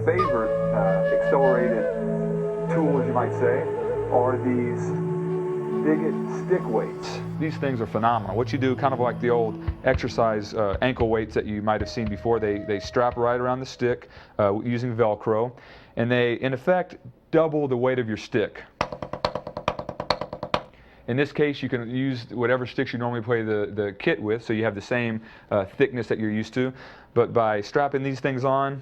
favorite accelerated tools, you might say, are these Diggit stick weights. These things are phenomenal. What you do, kind of like the old exercise ankle weights that you might have seen before, they strap right around the stick using Velcro, and they, in effect, double the weight of your stick. In this case, you can use whatever sticks you normally play the kit with, so you have the same thickness that you're used to. But by strapping these things on,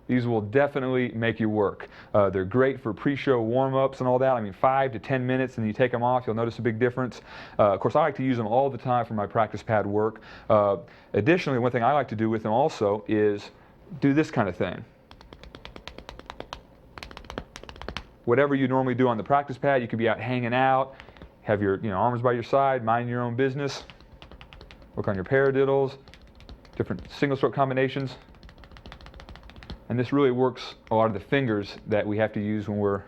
these will definitely make you work. They're great for pre-show warm-ups and all that. I mean, 5 to 10 minutes, and you take them off, you'll notice a big difference. Of course, I like to use them all the time for my practice pad work. Additionally, one thing I like to do with them also is do this kind of thing. Whatever you normally do on the practice pad, you could be out hanging out, have your arms by your side, mind your own business, work on your paradiddles, different single stroke combinations. And this really works a lot of the fingers that we have to use when we're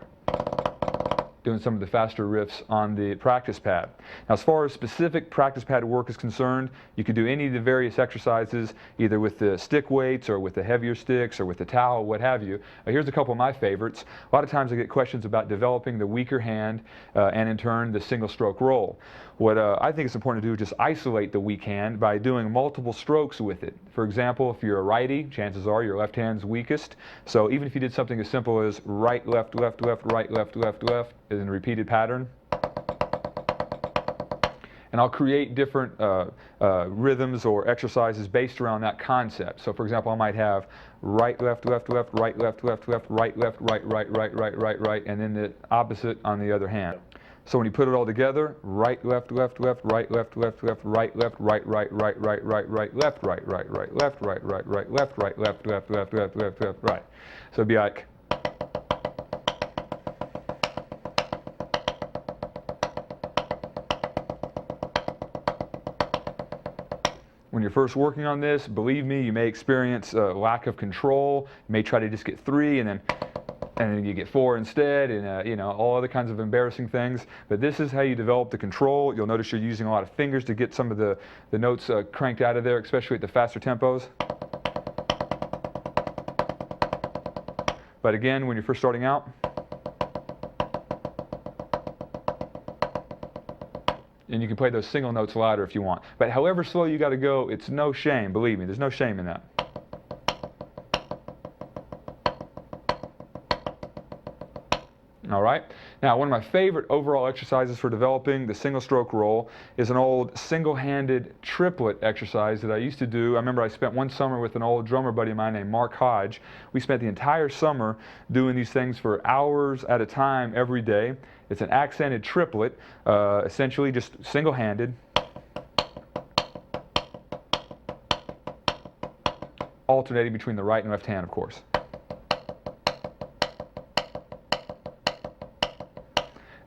doing some of the faster riffs on the practice pad. Now, as far as specific practice pad work is concerned, you could do any of the various exercises, either with the stick weights or with the heavier sticks or with the towel, what have you. Here's a couple of my favorites. A lot of times I get questions about developing the weaker hand and in turn the single stroke roll. What I think is important to do is just isolate the weak hand by doing multiple strokes with it. For example, if you're a righty, chances are your left hand's weakest. So even if you did something as simple as right, left, left, left, right, left, left, left, in a repeated pattern. And I'll create different rhythms or exercises based around that concept. So for example, I might have right, left, left, left, right, left, left, left, right, left, right, right, right, right, right, right, and then the opposite on the other hand. So when you put it all together, right, left, left, left, right, left, left, left, right, left, right, right, right, right, right, right, left, right, right, right, left, right, right, right, left, right, left, left, left, left, left, left, right. So it'd be like, when you're first working on this, believe me, you may experience a lack of control. You may try to just get 3 and then you get 4 instead, and all other kinds of embarrassing things. But this is how you develop the control. You'll notice you're using a lot of fingers to get some of the notes cranked out of there, especially at the faster tempos. But again, when you're first starting out, and you can play those single notes louder if you want. But however slow you got to go, it's no shame. Believe me, there's no shame in that. All right. Now, one of my favorite overall exercises for developing the single stroke roll is an old single-handed triplet exercise that I used to do. I remember I spent one summer with an old drummer buddy of mine named Mark Hodge. We spent the entire summer doing these things for hours at a time every day. It's an accented triplet, essentially just single-handed, alternating between the right and left hand, of course.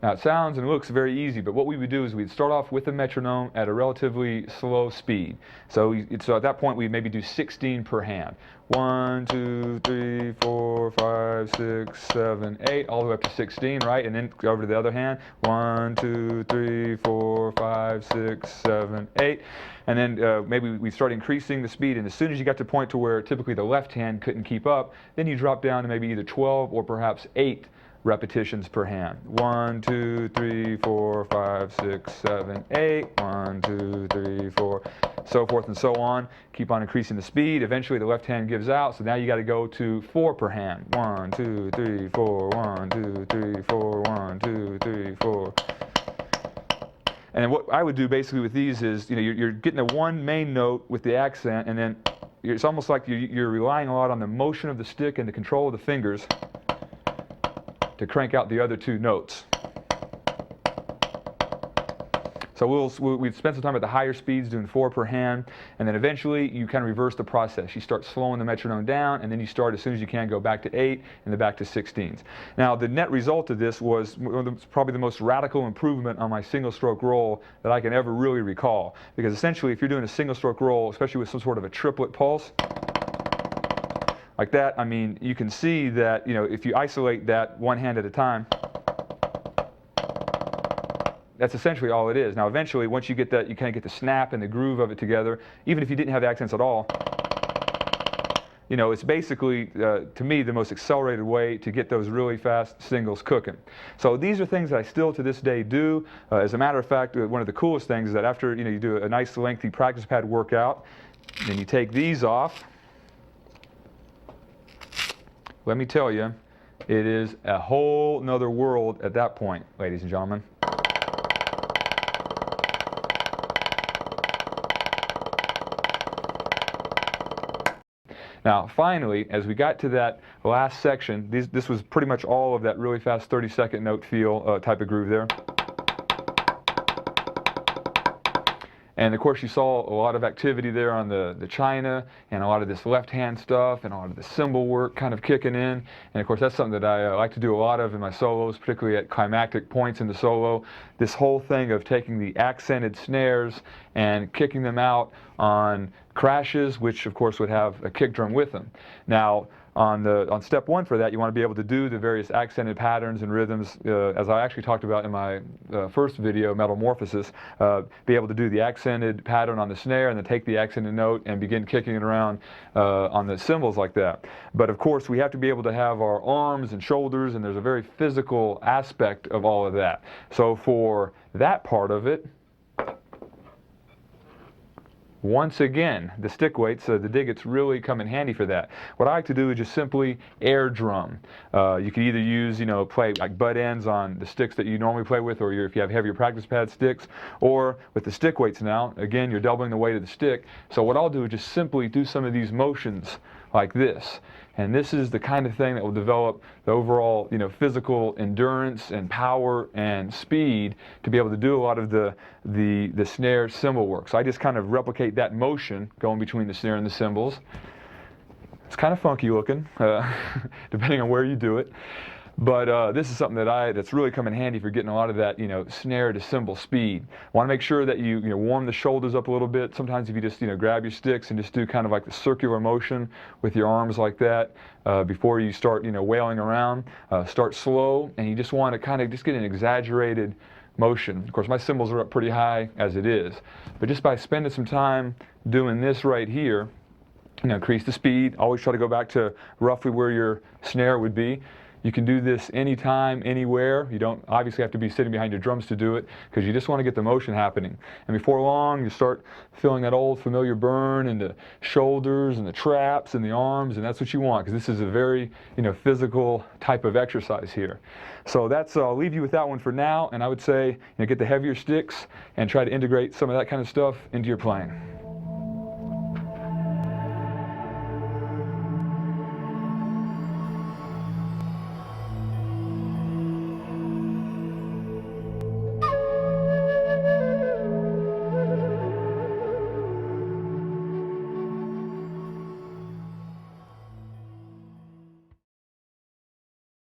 Now it sounds and looks very easy, but what we would do is we'd start off with a metronome at a relatively slow speed. So at that point we'd maybe do 16 per hand. 1, 2, 3, 4, 5, 6, 7, 8, all the way up to 16, right? And then go over to the other hand. 1, 2, 3, 4, 5, 6, 7, 8. And then maybe we start increasing the speed, and as soon as you got to the point to where typically the left hand couldn't keep up, then you drop down to maybe either 12 or perhaps 8 repetitions per hand. 1, 2, 3, 4, 5, 6, 7, 8. 1, 2, 3, 4, so forth and so on. Keep on increasing the speed. Eventually the left hand gives out, so now you got to go to 4 per hand. 1, 2, 3, 4, 1, 2, 3, 4, 1, 2, 3, 4. And then what I would do basically with these is, you're getting the one main note with the accent, and then it's almost like you're relying a lot on the motion of the stick and the control of the fingers to crank out the other 2 notes. So we'd spend some time at the higher speeds doing 4 per hand, and then eventually you kind of reverse the process. You start slowing the metronome down, and then you start as soon as you can go back to 8 and then back to 16s. Now the net result of this was probably the most radical improvement on my single stroke roll that I can ever really recall. Because essentially if you're doing a single stroke roll, especially with some sort of a triplet pulse, like that, I mean, you can see that, if you isolate that one hand at a time, that's essentially all it is. Now, eventually, once you get that, you kind of get the snap and the groove of it together, even if you didn't have the accents at all, you know, it's basically, to me, the most accelerated way to get those really fast singles cooking. So these are things that I still to this day do. As a matter of fact, one of the coolest things is that after, you know, you do a nice lengthy practice pad workout, then you take these off. Let me tell you, it is a whole nother world at that point, ladies and gentlemen. Now, finally, as we got to that last section, this was pretty much all of that really fast 30-second note feel type of groove there. And of course, you saw a lot of activity there on the China, and a lot of this left-hand stuff, and a lot of the cymbal work kind of kicking in. And of course, that's something that I like to do a lot of in my solos, particularly at climactic points in the solo. This whole thing of taking the accented snares and kicking them out on crashes, which of course would have a kick drum with them. Now, on step one for that, you want to be able to do the various accented patterns and rhythms, as I actually talked about in my first video, Metamorphosis, be able to do the accented pattern on the snare and then take the accented note and begin kicking it around on the cymbals like that. But of course, we have to be able to have our arms and shoulders, and there's a very physical aspect of all of that. So for that part of it, once again, the stick weights, the Diggits really come in handy for that. What I like to do is just simply air drum. You can either use, you know, play like butt ends on the sticks that you normally play with, or if you have heavier practice pad sticks, or with the stick weights now, again, you're doubling the weight of the stick. So what I'll do is just simply do some of these motions like this. And this is the kind of thing that will develop the overall, you know, physical endurance and power and speed to be able to do a lot of the snare cymbal work. So I just kind of replicate that motion going between the snare and the cymbals. It's kind of funky looking, depending on where you do it. But this is something that's really come in handy for getting a lot of that, you know, snare to cymbal speed. Want to make sure that you warm the shoulders up a little bit. Sometimes if you just, you know, grab your sticks and just do kind of like the circular motion with your arms like that before you start, you know, wailing around. Start slow, and you just want to kind of just get an exaggerated motion. Of course, my cymbals are up pretty high as it is, but just by spending some time doing this right here, you know, increase the speed. Always try to go back to roughly where your snare would be. You can do this anytime, anywhere. You don't obviously have to be sitting behind your drums to do it, because you just want to get the motion happening. And before long, you start feeling that old familiar burn in the shoulders and the traps and the arms, and that's what you want, because this is a very, you know, physical type of exercise here. So that's, I'll leave you with that one for now, and I would say, you know, get the heavier sticks and try to integrate some of that kind of stuff into your playing.